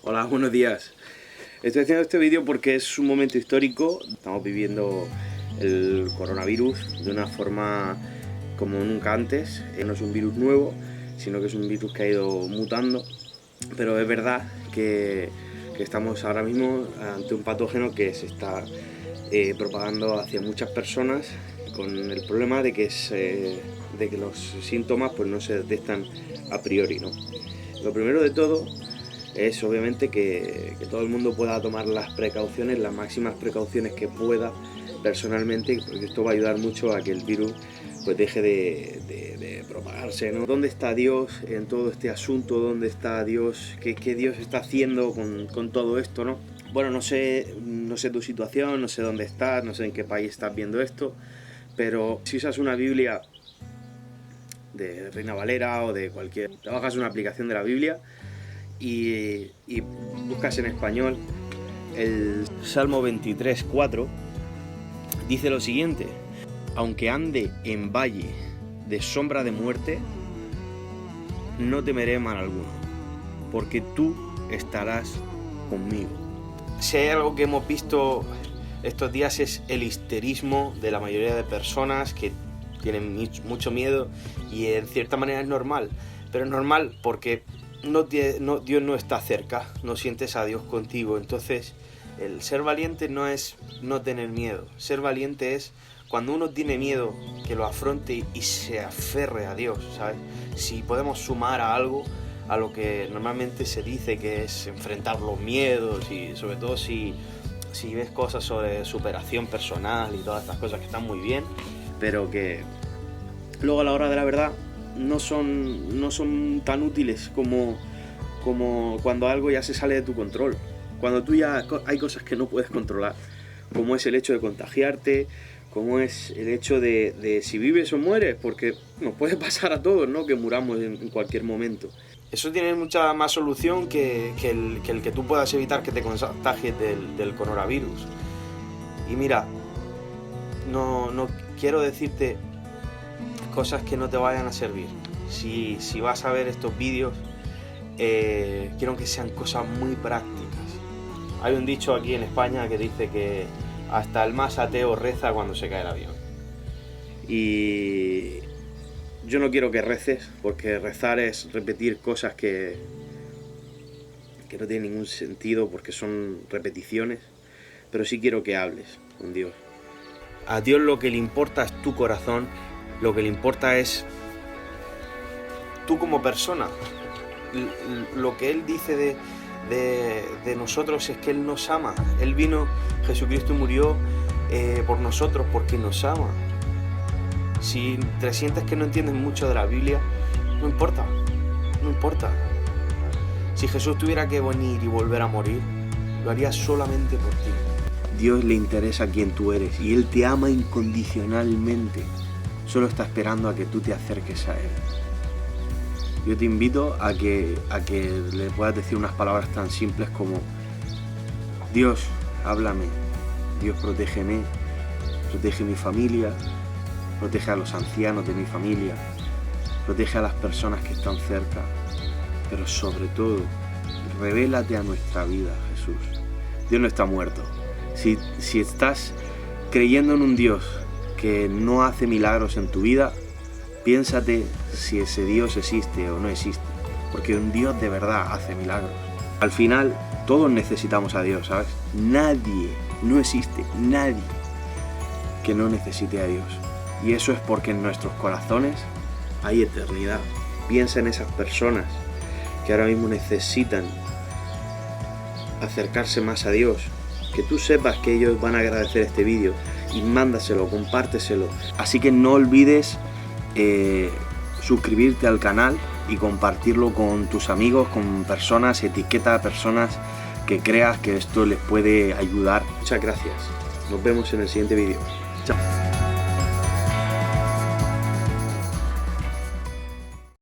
Hola, buenos días. Estoy haciendo este vídeo porque es un momento histórico. Estamos viviendo el coronavirus de una forma como nunca antes. No es un virus nuevo, sino que es un virus que ha ido mutando. Pero es verdad que estamos ahora mismo ante un patógeno que se está propagando hacia muchas personas, con el problema de que los síntomas pues no se detectan a priori, ¿no? Lo primero de todo es obviamente que todo el mundo pueda tomar las precauciones, las máximas precauciones que pueda personalmente, porque esto va a ayudar mucho a que el virus pues deje de propagarse, ¿no? ¿Dónde está Dios en todo este asunto? ¿Dónde está Dios? ¿Qué Dios está haciendo con todo esto, no? Bueno, no sé tu situación, no sé dónde estás, no sé en qué país estás viendo esto, pero si usas una Biblia de Reina Valera o de cualquier... Te bajas una aplicación de la Biblia y buscas en español el Salmo 23:4, dice lo siguiente: aunque ande en valle de sombra de muerte, no temeré mal alguno, porque tú estarás conmigo. Si hay algo que hemos visto estos días es el histerismo de la mayoría de personas que tienen mucho miedo, y en cierta manera es normal, pero es normal porque Dios no está cerca, no sientes a Dios contigo. Entonces el ser valiente no es no tener miedo, ser valiente es cuando uno tiene miedo, que lo afronte y se aferre a Dios, ¿sabes? Si podemos sumar a algo a lo que normalmente se dice que es enfrentar los miedos, y sobre todo si ves cosas sobre superación personal y todas estas cosas que están muy bien, pero que luego a la hora de la verdad no son tan útiles como cuando algo ya se sale de tu control. Cuando tú ya hay cosas que no puedes controlar, como es el hecho de contagiarte, como es el hecho de si vives o mueres, porque nos puede pasar a todos, ¿no? Que muramos en cualquier momento. Eso tiene mucha más solución que el que tú puedas evitar que te contagies del coronavirus. Y mira, no quiero decirte cosas que no te vayan a servir. Si vas a ver estos vídeos, quiero que sean cosas muy prácticas. Hay un dicho aquí en España que dice que hasta el más ateo reza cuando se cae el avión. Y yo no quiero que reces, porque rezar es repetir cosas que no tienen ningún sentido, porque son repeticiones. Pero sí quiero que hables con Dios. A Dios lo que le importa es tu corazón, lo que le importa es tú como persona. Lo que Él dice de nosotros es que Él nos ama. Él vino, Jesucristo murió por nosotros porque nos ama. Si te sientes que no entiendes mucho de la Biblia, no importa. Si Jesús tuviera que venir y volver a morir, lo haría solamente por ti. Dios le interesa quién tú eres y Él te ama incondicionalmente. Solo está esperando a que tú te acerques a Él. Yo te invito a que le puedas decir unas palabras tan simples como: Dios, háblame. Dios, protégeme. Protege mi familia. Protege a los ancianos de mi familia. Protege a las personas que están cerca. Pero sobre todo, revélate a nuestra vida, Jesús. Dios no está muerto. Si estás creyendo en un Dios que no hace milagros en tu vida, piénsate si ese Dios existe o no existe, porque un Dios de verdad hace milagros. Al final, todos necesitamos a Dios, ¿sabes? No existe nadie que no necesite a Dios. Y eso es porque en nuestros corazones hay eternidad. Piensa en esas personas que ahora mismo necesitan acercarse más a Dios. Que tú sepas que ellos van a agradecer este vídeo, y mándaselo, compárteselo. Así que no olvides suscribirte al canal y compartirlo con tus amigos, con personas, etiqueta a personas que creas que esto les puede ayudar. Muchas gracias. Nos vemos en el siguiente vídeo. Chao.